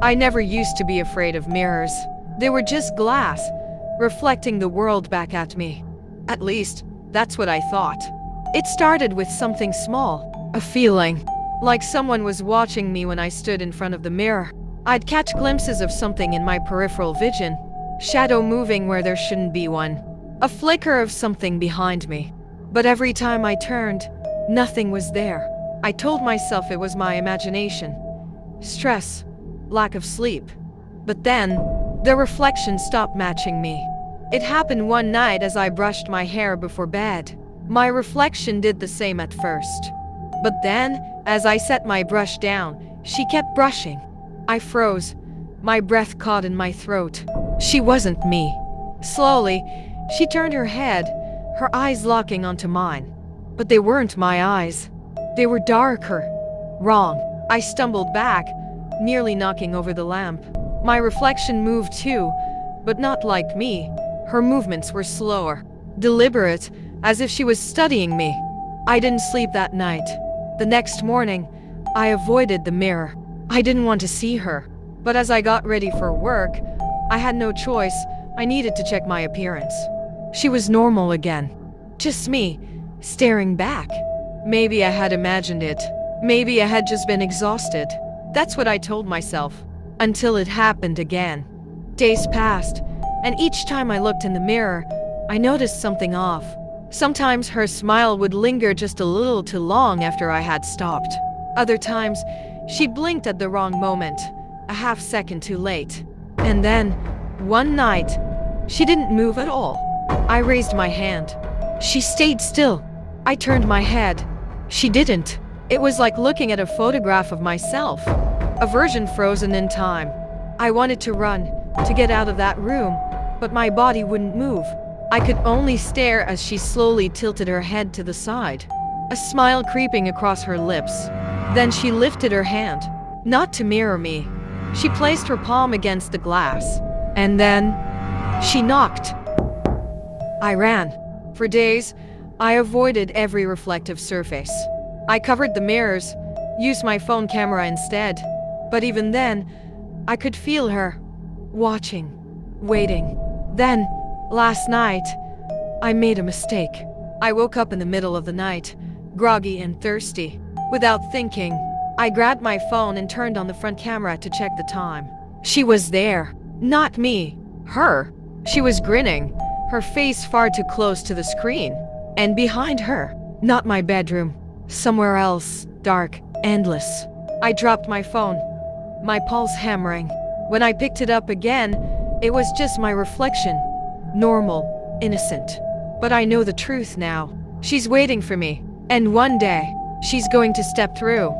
I never used to be afraid of mirrors. They were just glass, reflecting the world back at me. At least, that's what I thought. It started with something small, a feeling, like someone was watching me when I stood in front of the mirror. I'd catch glimpses of something in my peripheral vision, shadow moving where there shouldn't be one, a flicker of something behind me. But every time I turned, nothing was there. I told myself it was my imagination, stress, lack of sleep. But then, the reflection stopped matching me. It happened one night as I brushed my hair before bed. My reflection did the same at first. But then, as I set my brush down, she kept brushing. I froze. My breath caught in my throat. She wasn't me. Slowly, she turned her head, her eyes locking onto mine. But they weren't my eyes. They were darker. Wrong. I stumbled back, nearly knocking over the lamp. My reflection moved too, but not like me. Her movements were slower, deliberate, as if she was studying me. I didn't sleep that night. The next morning, I avoided the mirror. I didn't want to see her. But as I got ready for work, I had no choice. I needed to check my appearance. She was normal again. Just me, staring back. Maybe I had imagined it. Maybe I had just been exhausted. That's what I told myself. Until it happened again. Days passed, and each time I looked in the mirror, I noticed something off. Sometimes her smile would linger just a little too long after I had stopped. Other times, she blinked at the wrong moment, a half second too late. And then, one night, she didn't move at all. I raised my hand. She stayed still. I turned my head. She didn't. It was like looking at a photograph of myself, a version frozen in time. I wanted to run, to get out of that room, but my body wouldn't move. I could only stare as she slowly tilted her head to the side, a smile creeping across her lips. Then she lifted her hand, not to mirror me. She placed her palm against the glass, and then she knocked. I ran. For days, I avoided every reflective surface. I covered the mirrors, used my phone camera instead. But even then, I could feel her, watching, waiting. Then, last night, I made a mistake. I woke up in the middle of the night, groggy and thirsty. Without thinking, I grabbed my phone and turned on the front camera to check the time. She was there. Not me. Her. She was grinning, her face far too close to the screen. And behind her, not my bedroom, somewhere else, dark, endless. I dropped my phone, my pulse hammering. When I picked it up again, it was just my reflection. Normal, innocent. But I know the truth now. She's waiting for me. And one day, she's going to step through.